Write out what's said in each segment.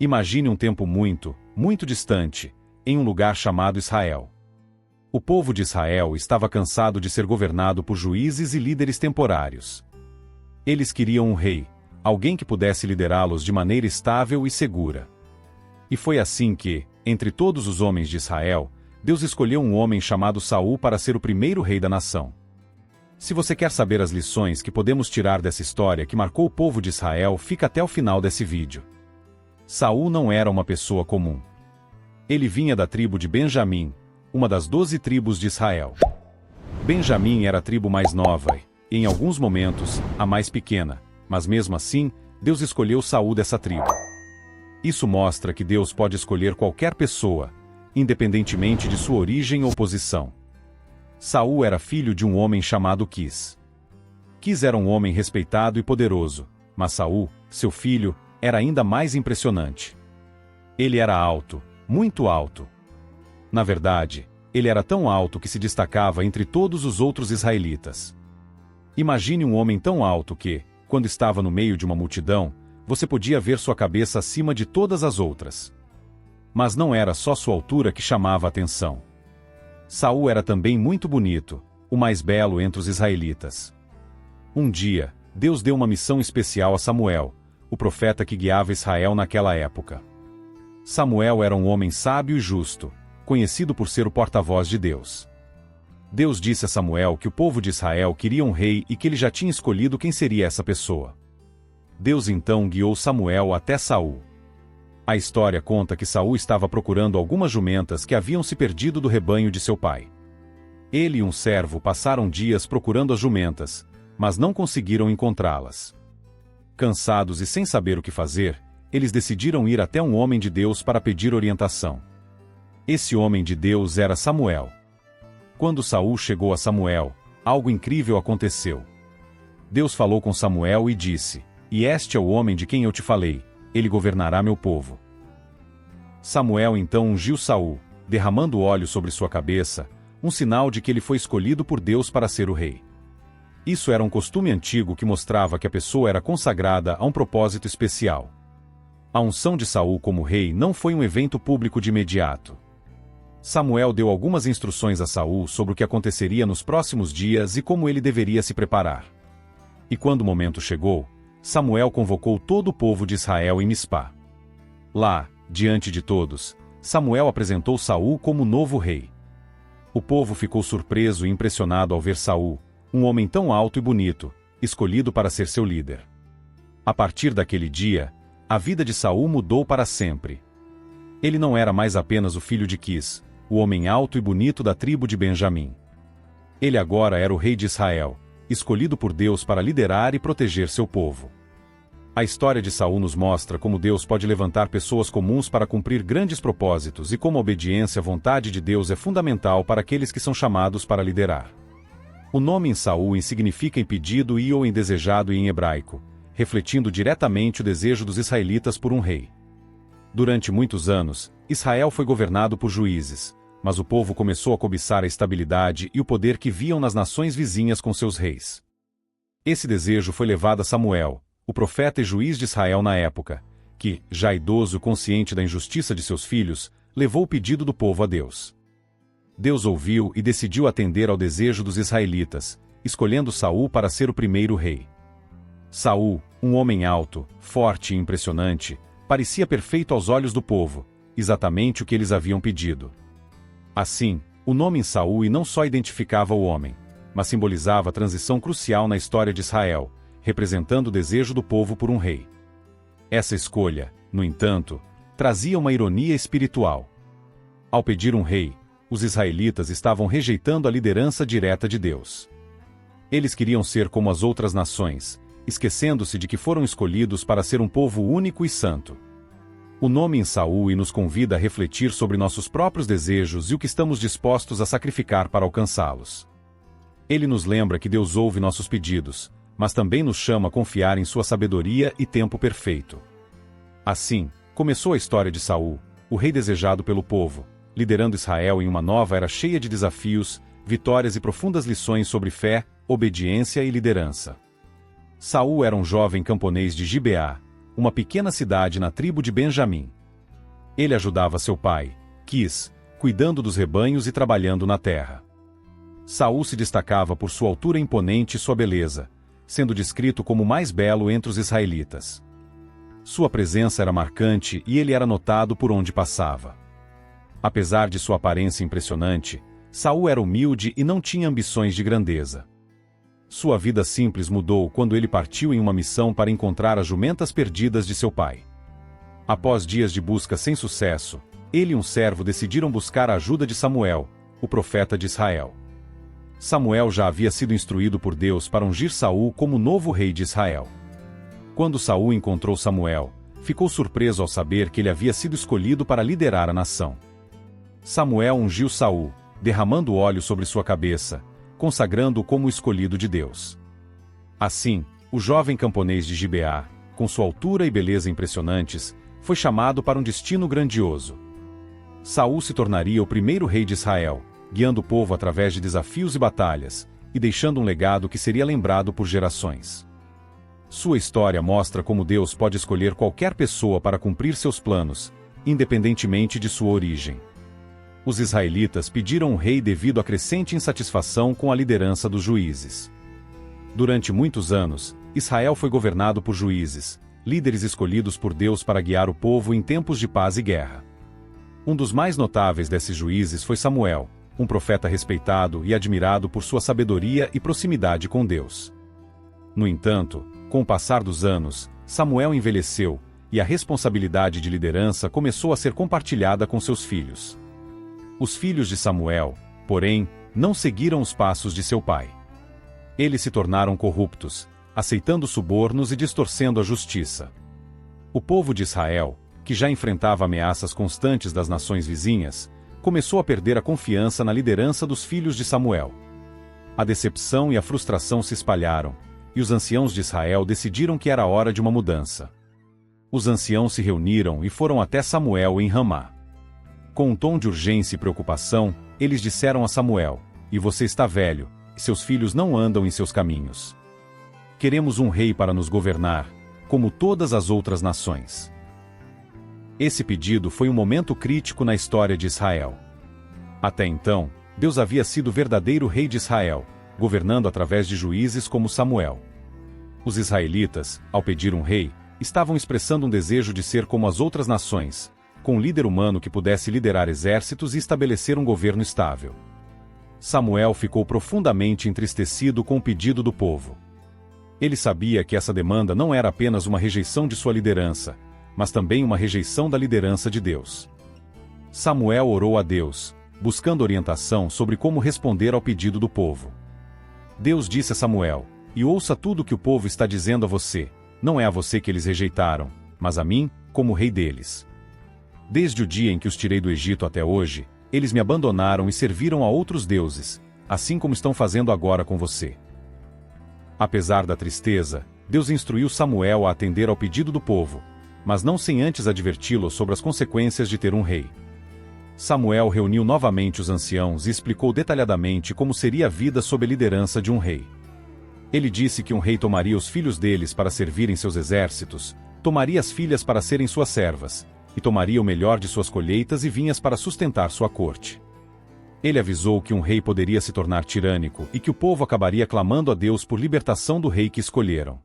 Imagine um tempo muito, muito distante, em um lugar chamado Israel. O povo de Israel estava cansado de ser governado por juízes e líderes temporários. Eles queriam um rei, alguém que pudesse liderá-los de maneira estável e segura. E foi assim que, entre todos os homens de Israel, Deus escolheu um homem chamado Saul para ser o primeiro rei da nação. Se você quer saber as lições que podemos tirar dessa história que marcou o povo de Israel, fica até o final desse vídeo. Saul não era uma pessoa comum. Ele vinha da tribo de Benjamim, uma das 12 tribos de Israel. Benjamim era a tribo mais nova e, em alguns momentos, a mais pequena, mas mesmo assim, Deus escolheu Saul dessa tribo. Isso mostra que Deus pode escolher qualquer pessoa, independentemente de sua origem ou posição. Saul era filho de um homem chamado Quis. Quis era um homem respeitado e poderoso, mas Saul, seu filho, era ainda mais impressionante. Ele era alto, muito alto. Na verdade, ele era tão alto que se destacava entre todos os outros israelitas. Imagine um homem tão alto que, quando estava no meio de uma multidão, você podia ver sua cabeça acima de todas as outras. Mas não era só sua altura que chamava a atenção. Saul era também muito bonito, o mais belo entre os israelitas. Um dia, Deus deu uma missão especial a Samuel, o profeta que guiava Israel naquela época. Samuel era um homem sábio e justo, conhecido por ser o porta-voz de Deus. Deus disse a Samuel que o povo de Israel queria um rei e que ele já tinha escolhido quem seria essa pessoa. Deus então guiou Samuel até Saul. A história conta que Saul estava procurando algumas jumentas que haviam se perdido do rebanho de seu pai. Ele e um servo passaram dias procurando as jumentas, mas não conseguiram encontrá-las. Cansados e sem saber o que fazer, eles decidiram ir até um homem de Deus para pedir orientação. Esse homem de Deus era Samuel. Quando Saul chegou a Samuel, algo incrível aconteceu. Deus falou com Samuel e disse: "E este é o homem de quem eu te falei, ele governará meu povo." Samuel então ungiu Saul, derramando óleo sobre sua cabeça, um sinal de que ele foi escolhido por Deus para ser o rei. Isso era um costume antigo que mostrava que a pessoa era consagrada a um propósito especial. A unção de Saul como rei não foi um evento público de imediato. Samuel deu algumas instruções a Saul sobre o que aconteceria nos próximos dias e como ele deveria se preparar. E quando o momento chegou, Samuel convocou todo o povo de Israel em Mispá. Lá, diante de todos, Samuel apresentou Saul como novo rei. O povo ficou surpreso e impressionado ao ver Saul, um homem tão alto e bonito, escolhido para ser seu líder. A partir daquele dia, a vida de Saul mudou para sempre. Ele não era mais apenas o filho de Quis, o homem alto e bonito da tribo de Benjamim. Ele agora era o rei de Israel, escolhido por Deus para liderar e proteger seu povo. A história de Saul nos mostra como Deus pode levantar pessoas comuns para cumprir grandes propósitos e como a obediência à vontade de Deus é fundamental para aqueles que são chamados para liderar. O nome em Saul significa impedido e ou indesejado em hebraico, refletindo diretamente o desejo dos israelitas por um rei. Durante muitos anos, Israel foi governado por juízes, mas o povo começou a cobiçar a estabilidade e o poder que viam nas nações vizinhas com seus reis. Esse desejo foi levado a Samuel, o profeta e juiz de Israel na época, que, já idoso e consciente da injustiça de seus filhos, levou o pedido do povo a Deus. Deus ouviu e decidiu atender ao desejo dos israelitas, escolhendo Saul para ser o primeiro rei. Saul, um homem alto, forte e impressionante, parecia perfeito aos olhos do povo, exatamente o que eles haviam pedido. Assim, o nome em Saul não só identificava o homem, mas simbolizava a transição crucial na história de Israel, representando o desejo do povo por um rei. Essa escolha, no entanto, trazia uma ironia espiritual. Ao pedir um rei, os israelitas estavam rejeitando a liderança direta de Deus. Eles queriam ser como as outras nações, esquecendo-se de que foram escolhidos para ser um povo único e santo. O nome em Saul nos convida a refletir sobre nossos próprios desejos e o que estamos dispostos a sacrificar para alcançá-los. Ele nos lembra que Deus ouve nossos pedidos, mas também nos chama a confiar em sua sabedoria e tempo perfeito. Assim, começou a história de Saul, o rei desejado pelo povo, liderando Israel em uma nova era cheia de desafios, vitórias e profundas lições sobre fé, obediência e liderança. Saul era um jovem camponês de Gibeá, uma pequena cidade na tribo de Benjamim. Ele ajudava seu pai, Quis, cuidando dos rebanhos e trabalhando na terra. Saul se destacava por sua altura imponente e sua beleza, sendo descrito como o mais belo entre os israelitas. Sua presença era marcante e ele era notado por onde passava. Apesar de sua aparência impressionante, Saul era humilde e não tinha ambições de grandeza. Sua vida simples mudou quando ele partiu em uma missão para encontrar as jumentas perdidas de seu pai. Após dias de busca sem sucesso, ele e um servo decidiram buscar a ajuda de Samuel, o profeta de Israel. Samuel já havia sido instruído por Deus para ungir Saul como novo rei de Israel. Quando Saul encontrou Samuel, ficou surpreso ao saber que ele havia sido escolhido para liderar a nação. Samuel ungiu Saul, derramando óleo sobre sua cabeça, consagrando-o como o escolhido de Deus. Assim, o jovem camponês de Gibeá, com sua altura e beleza impressionantes, foi chamado para um destino grandioso. Saul se tornaria o primeiro rei de Israel, guiando o povo através de desafios e batalhas, e deixando um legado que seria lembrado por gerações. Sua história mostra como Deus pode escolher qualquer pessoa para cumprir seus planos, independentemente de sua origem. Os israelitas pediram um rei devido à crescente insatisfação com a liderança dos juízes. Durante muitos anos, Israel foi governado por juízes, líderes escolhidos por Deus para guiar o povo em tempos de paz e guerra. Um dos mais notáveis desses juízes foi Samuel, um profeta respeitado e admirado por sua sabedoria e proximidade com Deus. No entanto, com o passar dos anos, Samuel envelheceu, e a responsabilidade de liderança começou a ser compartilhada com seus filhos. Os filhos de Samuel, porém, não seguiram os passos de seu pai. Eles se tornaram corruptos, aceitando subornos e distorcendo a justiça. O povo de Israel, que já enfrentava ameaças constantes das nações vizinhas, começou a perder a confiança na liderança dos filhos de Samuel. A decepção e a frustração se espalharam, e os anciãos de Israel decidiram que era hora de uma mudança. Os anciãos se reuniram e foram até Samuel em Ramá. Com um tom de urgência e preocupação, eles disseram a Samuel: "E você está velho, e seus filhos não andam em seus caminhos. Queremos um rei para nos governar, como todas as outras nações." Esse pedido foi um momento crítico na história de Israel. Até então, Deus havia sido o verdadeiro rei de Israel, governando através de juízes como Samuel. Os israelitas, ao pedir um rei, estavam expressando um desejo de ser como as outras nações, com um líder humano que pudesse liderar exércitos e estabelecer um governo estável. Samuel ficou profundamente entristecido com o pedido do povo. Ele sabia que essa demanda não era apenas uma rejeição de sua liderança, mas também uma rejeição da liderança de Deus. Samuel orou a Deus, buscando orientação sobre como responder ao pedido do povo. Deus disse a Samuel: "E ouça tudo o que o povo está dizendo a você. Não é a você que eles rejeitaram, mas a mim, como rei deles. Desde o dia em que os tirei do Egito até hoje, eles me abandonaram e serviram a outros deuses, assim como estão fazendo agora com você." Apesar da tristeza, Deus instruiu Samuel a atender ao pedido do povo, mas não sem antes adverti-lo sobre as consequências de ter um rei. Samuel reuniu novamente os anciãos e explicou detalhadamente como seria a vida sob a liderança de um rei. Ele disse que um rei tomaria os filhos deles para servirem seus exércitos, tomaria as filhas para serem suas servas, e tomaria o melhor de suas colheitas e vinhas para sustentar sua corte. Ele avisou que um rei poderia se tornar tirânico e que o povo acabaria clamando a Deus por libertação do rei que escolheram.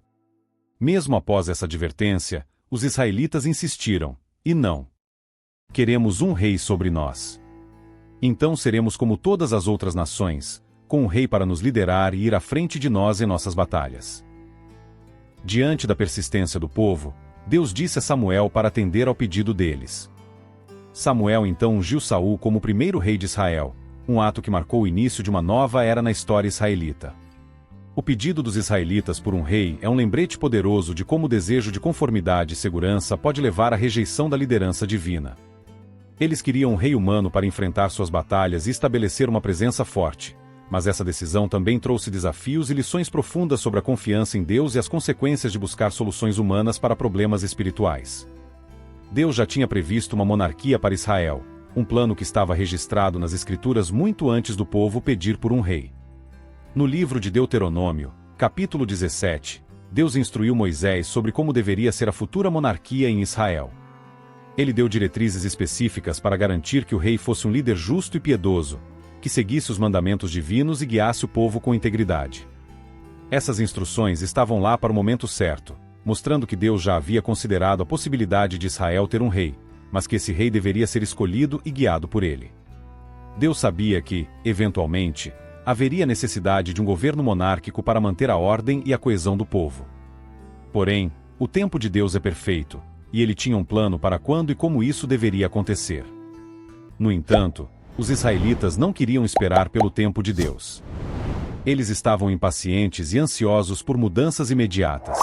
Mesmo após essa advertência, os israelitas insistiram: "E não. Queremos um rei sobre nós. Então seremos como todas as outras nações, com um rei para nos liderar e ir à frente de nós em nossas batalhas." Diante da persistência do povo, Deus disse a Samuel para atender ao pedido deles. Samuel então ungiu Saul como o primeiro rei de Israel, um ato que marcou o início de uma nova era na história israelita. O pedido dos israelitas por um rei é um lembrete poderoso de como o desejo de conformidade e segurança pode levar à rejeição da liderança divina. Eles queriam um rei humano para enfrentar suas batalhas e estabelecer uma presença forte, mas essa decisão também trouxe desafios e lições profundas sobre a confiança em Deus e as consequências de buscar soluções humanas para problemas espirituais. Deus já tinha previsto uma monarquia para Israel, um plano que estava registrado nas Escrituras muito antes do povo pedir por um rei. No livro de Deuteronômio, capítulo 17, Deus instruiu Moisés sobre como deveria ser a futura monarquia em Israel. Ele deu diretrizes específicas para garantir que o rei fosse um líder justo e piedoso, que seguisse os mandamentos divinos e guiasse o povo com integridade. Essas instruções estavam lá para o momento certo, mostrando que Deus já havia considerado a possibilidade de Israel ter um rei, mas que esse rei deveria ser escolhido e guiado por ele. Deus sabia que, eventualmente, haveria necessidade de um governo monárquico para manter a ordem e a coesão do povo. Porém, o tempo de Deus é perfeito, e ele tinha um plano para quando e como isso deveria acontecer. No entanto, os israelitas não queriam esperar pelo tempo de Deus. Eles estavam impacientes e ansiosos por mudanças imediatas.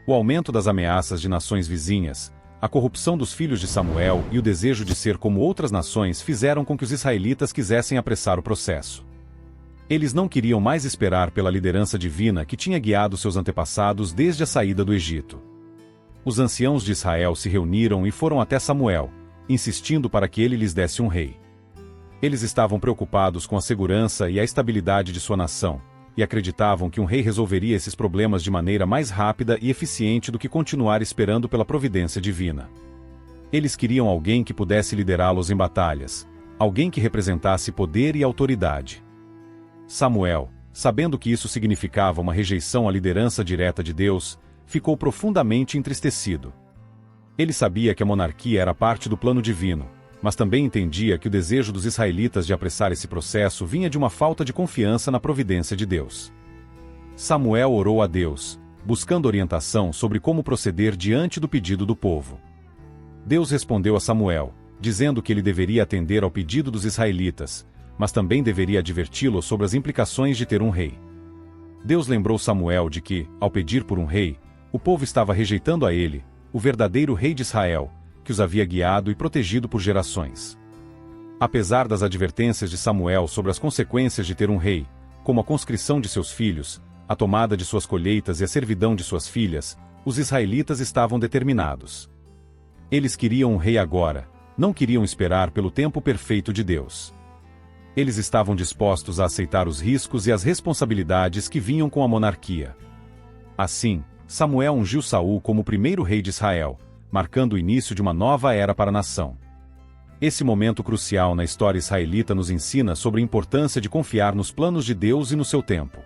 O aumento das ameaças de nações vizinhas, a corrupção dos filhos de Samuel e o desejo de ser como outras nações fizeram com que os israelitas quisessem apressar o processo. Eles não queriam mais esperar pela liderança divina que tinha guiado seus antepassados desde a saída do Egito. Os anciãos de Israel se reuniram e foram até Samuel, insistindo para que ele lhes desse um rei. Eles estavam preocupados com a segurança e a estabilidade de sua nação, e acreditavam que um rei resolveria esses problemas de maneira mais rápida e eficiente do que continuar esperando pela providência divina. Eles queriam alguém que pudesse liderá-los em batalhas, alguém que representasse poder e autoridade. Samuel, sabendo que isso significava uma rejeição à liderança direta de Deus, ficou profundamente entristecido. Ele sabia que a monarquia era parte do plano divino, mas também entendia que o desejo dos israelitas de apressar esse processo vinha de uma falta de confiança na providência de Deus. Samuel orou a Deus, buscando orientação sobre como proceder diante do pedido do povo. Deus respondeu a Samuel, dizendo que ele deveria atender ao pedido dos israelitas, mas também deveria adverti-lo sobre as implicações de ter um rei. Deus lembrou Samuel de que, ao pedir por um rei, o povo estava rejeitando a ele, o verdadeiro rei de Israel, que os havia guiado e protegido por gerações. Apesar das advertências de Samuel sobre as consequências de ter um rei, como a conscrição de seus filhos, a tomada de suas colheitas e a servidão de suas filhas, os israelitas estavam determinados. Eles queriam um rei agora, não queriam esperar pelo tempo perfeito de Deus. Eles estavam dispostos a aceitar os riscos e as responsabilidades que vinham com a monarquia. Assim, Samuel ungiu Saul como o primeiro rei de Israel, marcando o início de uma nova era para a nação. Esse momento crucial na história israelita nos ensina sobre a importância de confiar nos planos de Deus e no seu tempo.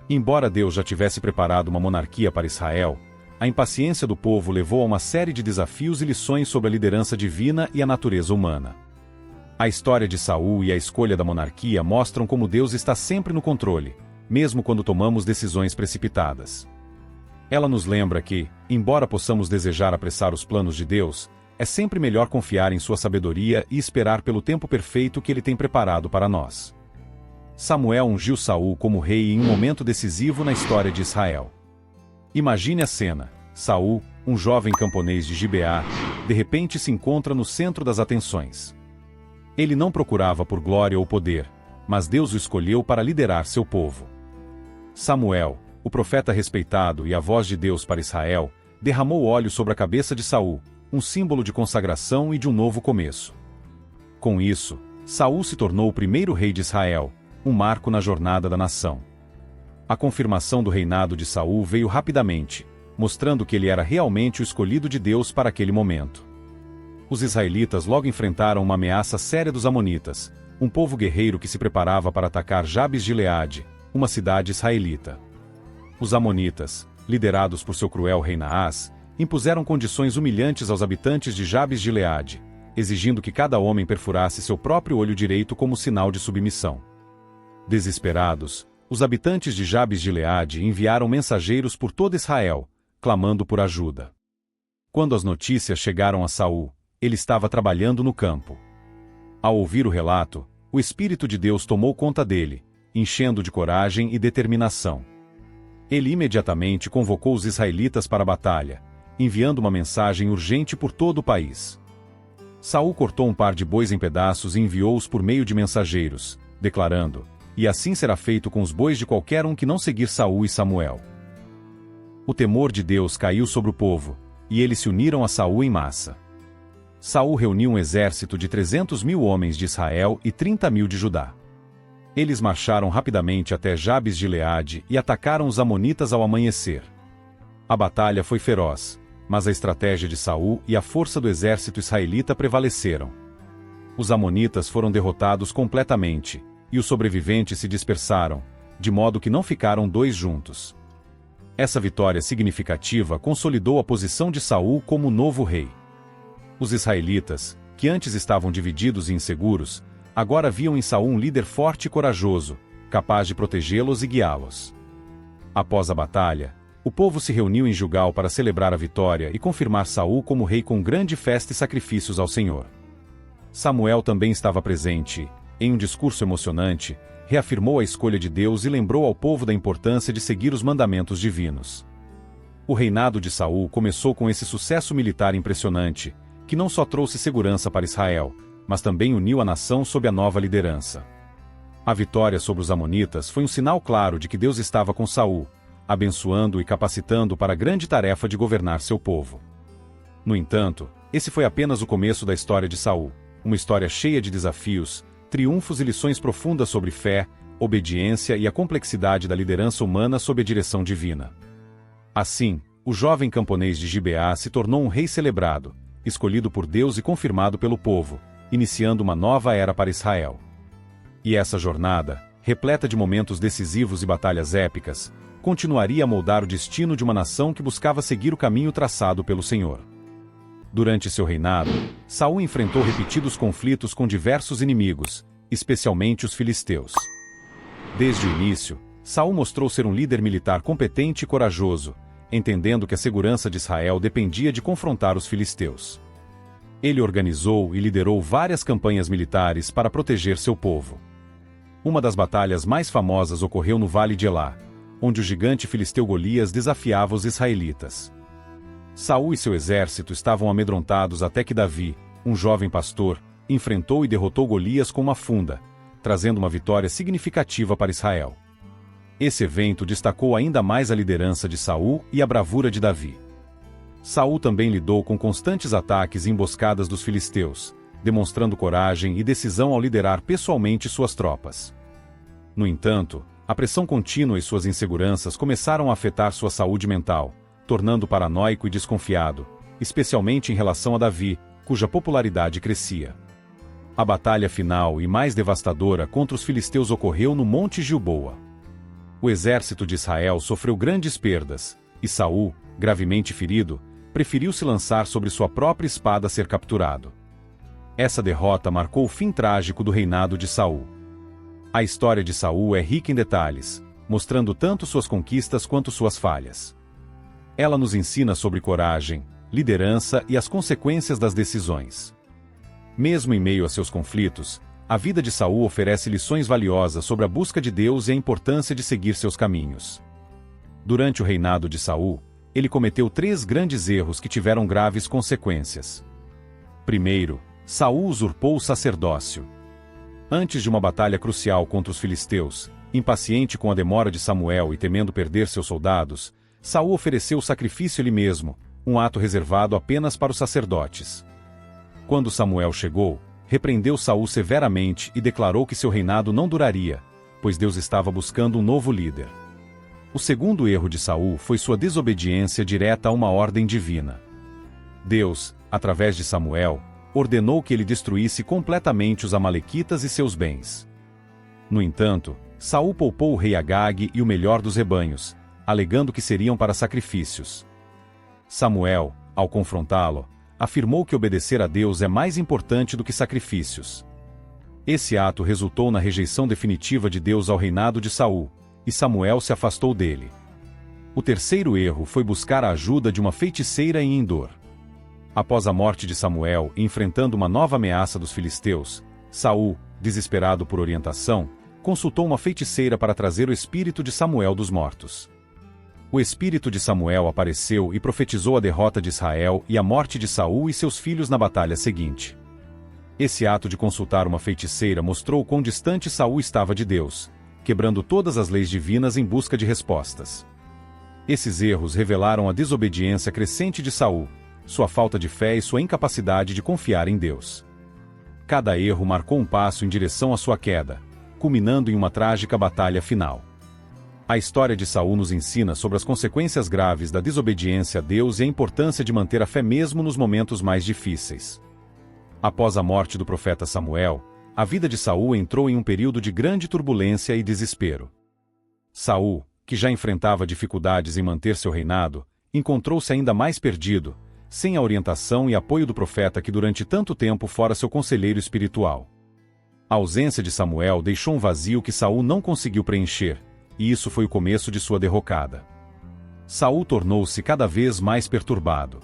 Embora Deus já tivesse preparado uma monarquia para Israel, a impaciência do povo levou a uma série de desafios e lições sobre a liderança divina e a natureza humana. A história de Saul e a escolha da monarquia mostram como Deus está sempre no controle, mesmo quando tomamos decisões precipitadas. Ela nos lembra que, embora possamos desejar apressar os planos de Deus, é sempre melhor confiar em sua sabedoria e esperar pelo tempo perfeito que ele tem preparado para nós. Samuel ungiu Saul como rei em um momento decisivo na história de Israel. Imagine a cena: Saul, um jovem camponês de Gibeá, de repente se encontra no centro das atenções. Ele não procurava por glória ou poder, mas Deus o escolheu para liderar seu povo. Samuel, o profeta respeitado e a voz de Deus para Israel, derramou óleo sobre a cabeça de Saul, um símbolo de consagração e de um novo começo. Com isso, Saul se tornou o primeiro rei de Israel, um marco na jornada da nação. A confirmação do reinado de Saul veio rapidamente, mostrando que ele era realmente o escolhido de Deus para aquele momento. Os israelitas logo enfrentaram uma ameaça séria dos amonitas, um povo guerreiro que se preparava para atacar Jabes-Gileade, uma cidade israelita. Os amonitas, liderados por seu cruel rei Naás, impuseram condições humilhantes aos habitantes de Jabes-Gileade, exigindo que cada homem perfurasse seu próprio olho direito como sinal de submissão. Desesperados, os habitantes de Jabes-Gileade enviaram mensageiros por todo Israel, clamando por ajuda. Quando as notícias chegaram a Saul, ele estava trabalhando no campo. Ao ouvir o relato, o Espírito de Deus tomou conta dele, enchendo de coragem e determinação. Ele imediatamente convocou os israelitas para a batalha, enviando uma mensagem urgente por todo o país. Saul cortou um par de bois em pedaços e enviou-os por meio de mensageiros, declarando: "E assim será feito com os bois de qualquer um que não seguir Saul e Samuel." O temor de Deus caiu sobre o povo, e eles se uniram a Saul em massa. Saul reuniu um exército de 300.000 homens de Israel e 30.000 de Judá. Eles marcharam rapidamente até Jabes de Gileade e atacaram os amonitas ao amanhecer. A batalha foi feroz, mas a estratégia de Saul e a força do exército israelita prevaleceram. Os amonitas foram derrotados completamente, e os sobreviventes se dispersaram, de modo que não ficaram dois juntos. Essa vitória significativa consolidou a posição de Saul como o novo rei. Os israelitas, que antes estavam divididos e inseguros, agora viam em Saul um líder forte e corajoso, capaz de protegê-los e guiá-los. Após a batalha, o povo se reuniu em Gilgal para celebrar a vitória e confirmar Saul como rei com grande festa e sacrifícios ao Senhor. Samuel também estava presente, em um discurso emocionante, reafirmou a escolha de Deus e lembrou ao povo da importância de seguir os mandamentos divinos. O reinado de Saul começou com esse sucesso militar impressionante, que não só trouxe segurança para Israel, mas também uniu a nação sob a nova liderança. A vitória sobre os amonitas foi um sinal claro de que Deus estava com Saul, abençoando e capacitando para a grande tarefa de governar seu povo. No entanto, esse foi apenas o começo da história de Saul, uma história cheia de desafios, triunfos e lições profundas sobre fé, obediência e a complexidade da liderança humana sob a direção divina. Assim, o jovem camponês de Gibeá se tornou um rei celebrado, escolhido por Deus e confirmado pelo povo, iniciando uma nova era para Israel. E essa jornada, repleta de momentos decisivos e batalhas épicas, continuaria a moldar o destino de uma nação que buscava seguir o caminho traçado pelo Senhor. Durante seu reinado, Saul enfrentou repetidos conflitos com diversos inimigos, especialmente os filisteus. Desde o início, Saul mostrou ser um líder militar competente e corajoso, entendendo que a segurança de Israel dependia de confrontar os filisteus. Ele organizou e liderou várias campanhas militares para proteger seu povo. Uma das batalhas mais famosas ocorreu no Vale de Elá, onde o gigante filisteu Golias desafiava os israelitas. Saul e seu exército estavam amedrontados até que Davi, um jovem pastor, enfrentou e derrotou Golias com uma funda, trazendo uma vitória significativa para Israel. Esse evento destacou ainda mais a liderança de Saul e a bravura de Davi. Saul também lidou com constantes ataques e emboscadas dos filisteus, demonstrando coragem e decisão ao liderar pessoalmente suas tropas. No entanto, a pressão contínua e suas inseguranças começaram a afetar sua saúde mental, tornando-o paranoico e desconfiado, especialmente em relação a Davi, cuja popularidade crescia. A batalha final e mais devastadora contra os filisteus ocorreu no Monte Gilboa. O exército de Israel sofreu grandes perdas, e Saul, gravemente ferido, preferiu se lançar sobre sua própria espada a ser capturado. Essa derrota marcou o fim trágico do reinado de Saul. A história de Saul é rica em detalhes, mostrando tanto suas conquistas quanto suas falhas. Ela nos ensina sobre coragem, liderança e as consequências das decisões. Mesmo em meio a seus conflitos, a vida de Saul oferece lições valiosas sobre a busca de Deus e a importância de seguir seus caminhos. Durante o reinado de Saul, ele cometeu 3 grandes erros que tiveram graves consequências. Primeiro, Saul usurpou o sacerdócio. Antes de uma batalha crucial contra os filisteus, impaciente com a demora de Samuel e temendo perder seus soldados, Saul ofereceu o sacrifício ele mesmo, um ato reservado apenas para os sacerdotes. Quando Samuel chegou, repreendeu Saul severamente e declarou que seu reinado não duraria, pois Deus estava buscando um novo líder. O segundo erro de Saul foi sua desobediência direta a uma ordem divina. Deus, através de Samuel, ordenou que ele destruísse completamente os amalequitas e seus bens. No entanto, Saul poupou o rei Agag e o melhor dos rebanhos, alegando que seriam para sacrifícios. Samuel, ao confrontá-lo, afirmou que obedecer a Deus é mais importante do que sacrifícios. Esse ato resultou na rejeição definitiva de Deus ao reinado de Saul, e Samuel se afastou dele. O terceiro erro foi buscar a ajuda de uma feiticeira em Endor. Após a morte de Samuel e enfrentando uma nova ameaça dos filisteus, Saul, desesperado por orientação, consultou uma feiticeira para trazer o espírito de Samuel dos mortos. O espírito de Samuel apareceu e profetizou a derrota de Israel e a morte de Saul e seus filhos na batalha seguinte. Esse ato de consultar uma feiticeira mostrou quão distante Saul estava de Deus, quebrando todas as leis divinas em busca de respostas. Esses erros revelaram a desobediência crescente de Saul, sua falta de fé e sua incapacidade de confiar em Deus. Cada erro marcou um passo em direção à sua queda, culminando em uma trágica batalha final. A história de Saul nos ensina sobre as consequências graves da desobediência a Deus e a importância de manter a fé mesmo nos momentos mais difíceis. Após a morte do profeta Samuel, a vida de Saul entrou em um período de grande turbulência e desespero. Saul, que já enfrentava dificuldades em manter seu reinado, encontrou-se ainda mais perdido, sem a orientação e apoio do profeta que durante tanto tempo fora seu conselheiro espiritual. A ausência de Samuel deixou um vazio que Saul não conseguiu preencher, e isso foi o começo de sua derrocada. Saul tornou-se cada vez mais perturbado.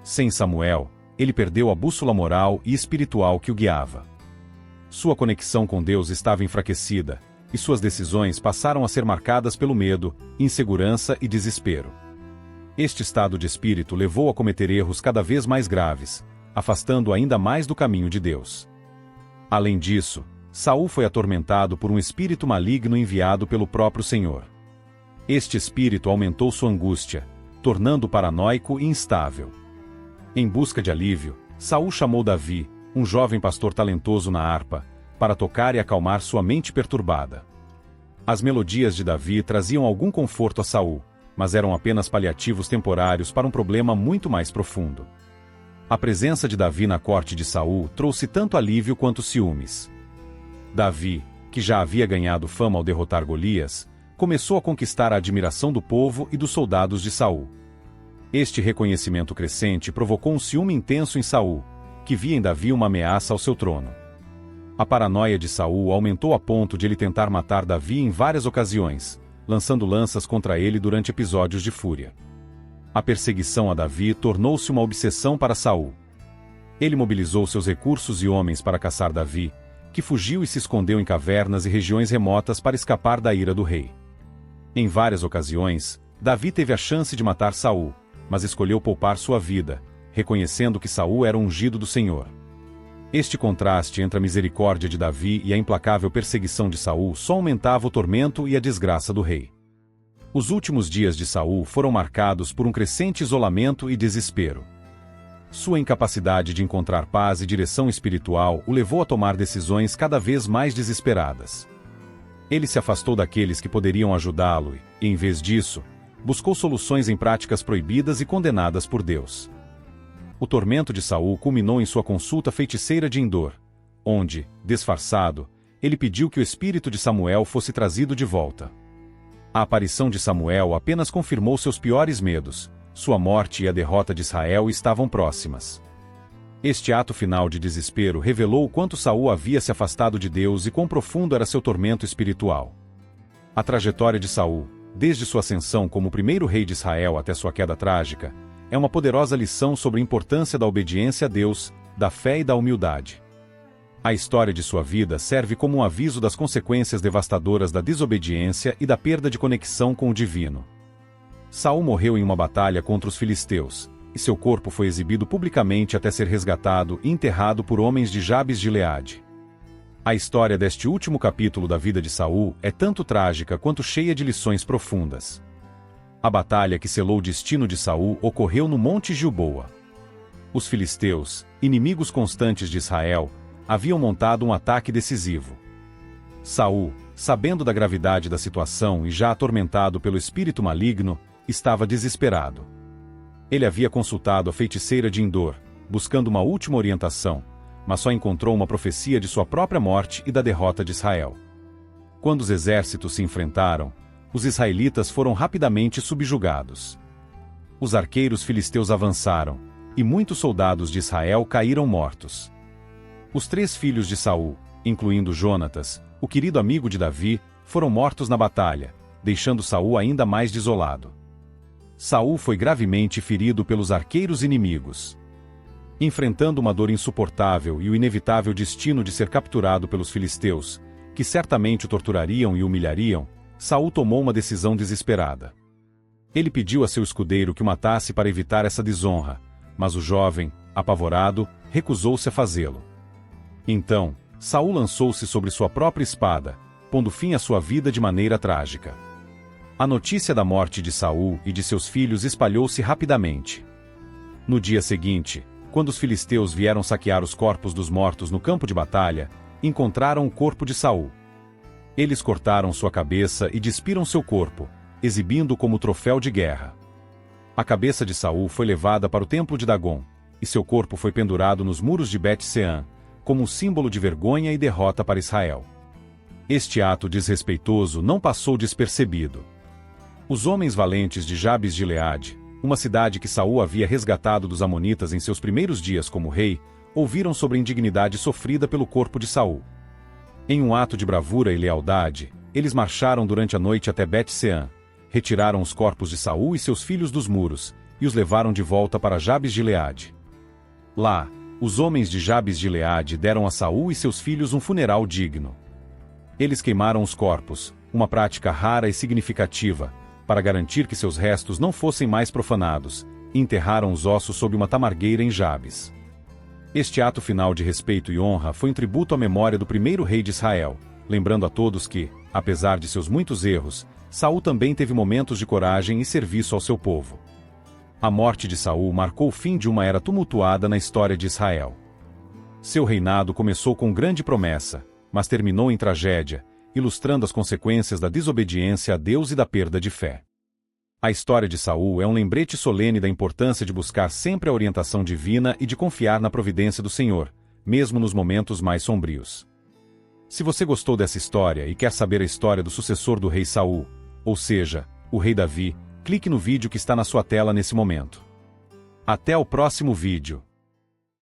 Sem Samuel, ele perdeu a bússola moral e espiritual que o guiava. Sua conexão com Deus estava enfraquecida, e suas decisões passaram a ser marcadas pelo medo, insegurança e desespero. Este estado de espírito levou a cometer erros cada vez mais graves, afastando ainda mais do caminho de Deus. Além disso, Saul foi atormentado por um espírito maligno enviado pelo próprio Senhor. Este espírito aumentou sua angústia, tornando-o paranoico e instável. Em busca de alívio, Saul chamou Davi, um jovem pastor talentoso na harpa, para tocar e acalmar sua mente perturbada. As melodias de Davi traziam algum conforto a Saul, mas eram apenas paliativos temporários para um problema muito mais profundo. A presença de Davi na corte de Saul trouxe tanto alívio quanto ciúmes. Davi, que já havia ganhado fama ao derrotar Golias, começou a conquistar a admiração do povo e dos soldados de Saul. Este reconhecimento crescente provocou um ciúme intenso em Saul, que via em Davi uma ameaça ao seu trono. A paranoia de Saul aumentou a ponto de ele tentar matar Davi em várias ocasiões, lançando lanças contra ele durante episódios de fúria. A perseguição a Davi tornou-se uma obsessão para Saul. Ele mobilizou seus recursos e homens para caçar Davi, que fugiu e se escondeu em cavernas e regiões remotas para escapar da ira do rei. Em várias ocasiões, Davi teve a chance de matar Saul, mas escolheu poupar sua vida, reconhecendo que Saul era o ungido do Senhor. Este contraste entre a misericórdia de Davi e a implacável perseguição de Saul só aumentava o tormento e a desgraça do rei. Os últimos dias de Saul foram marcados por um crescente isolamento e desespero. Sua incapacidade de encontrar paz e direção espiritual o levou a tomar decisões cada vez mais desesperadas. Ele se afastou daqueles que poderiam ajudá-lo e, em vez disso, buscou soluções em práticas proibidas e condenadas por Deus. O tormento de Saul culminou em sua consulta feiticeira de Endor, onde, disfarçado, ele pediu que o espírito de Samuel fosse trazido de volta. A aparição de Samuel apenas confirmou seus piores medos. Sua morte e a derrota de Israel estavam próximas. Este ato final de desespero revelou o quanto Saul havia se afastado de Deus e quão profundo era seu tormento espiritual. A trajetória de Saul, desde sua ascensão como o primeiro rei de Israel até sua queda trágica, é uma poderosa lição sobre a importância da obediência a Deus, da fé e da humildade. A história de sua vida serve como um aviso das consequências devastadoras da desobediência e da perda de conexão com o divino. Saul morreu em uma batalha contra os filisteus, e seu corpo foi exibido publicamente até ser resgatado e enterrado por homens de Jabes de Gileade. A história deste último capítulo da vida de Saul é tanto trágica quanto cheia de lições profundas. A batalha que selou o destino de Saul ocorreu no Monte Gilboa. Os filisteus, inimigos constantes de Israel, haviam montado um ataque decisivo. Saul, sabendo da gravidade da situação e já atormentado pelo espírito maligno, estava desesperado. Ele havia consultado a feiticeira de Endor, buscando uma última orientação, mas só encontrou uma profecia de sua própria morte e da derrota de Israel. Quando os exércitos se enfrentaram, os israelitas foram rapidamente subjugados. Os arqueiros filisteus avançaram, e muitos soldados de Israel caíram mortos. Os 3 filhos de Saul, incluindo Jonatas, o querido amigo de Davi, foram mortos na batalha, deixando Saul ainda mais desolado. Saul foi gravemente ferido pelos arqueiros inimigos. Enfrentando uma dor insuportável e o inevitável destino de ser capturado pelos filisteus, que certamente o torturariam e humilhariam, Saul tomou uma decisão desesperada. Ele pediu a seu escudeiro que o matasse para evitar essa desonra, mas o jovem, apavorado, recusou-se a fazê-lo. Então, Saul lançou-se sobre sua própria espada, pondo fim à sua vida de maneira trágica. A notícia da morte de Saul e de seus filhos espalhou-se rapidamente. No dia seguinte, quando os filisteus vieram saquear os corpos dos mortos no campo de batalha, encontraram o corpo de Saul. Eles cortaram sua cabeça e despiram seu corpo, exibindo como troféu de guerra. A cabeça de Saul foi levada para o templo de Dagon, e seu corpo foi pendurado nos muros de Bet-Sean, como um símbolo de vergonha e derrota para Israel. Este ato desrespeitoso não passou despercebido. Os homens valentes de Jabes-Gileade, uma cidade que Saul havia resgatado dos amonitas em seus primeiros dias como rei, ouviram sobre a indignidade sofrida pelo corpo de Saul. Em um ato de bravura e lealdade, eles marcharam durante a noite até Bet-Sean, retiraram os corpos de Saul e seus filhos dos muros, e os levaram de volta para Jabes-Gileade. Lá, os homens de Jabes-Gileade deram a Saul e seus filhos um funeral digno. Eles queimaram os corpos, uma prática rara e significativa, para garantir que seus restos não fossem mais profanados, e enterraram os ossos sob uma tamargueira em Jabes. Este ato final de respeito e honra foi um tributo à memória do primeiro rei de Israel, lembrando a todos que, apesar de seus muitos erros, Saul também teve momentos de coragem e serviço ao seu povo. A morte de Saul marcou o fim de uma era tumultuada na história de Israel. Seu reinado começou com grande promessa, mas terminou em tragédia, ilustrando as consequências da desobediência a Deus e da perda de fé. A história de Saul é um lembrete solene da importância de buscar sempre a orientação divina e de confiar na providência do Senhor, mesmo nos momentos mais sombrios. Se você gostou dessa história e quer saber a história do sucessor do rei Saul, ou seja, o rei Davi, clique no vídeo que está na sua tela nesse momento. Até o próximo vídeo.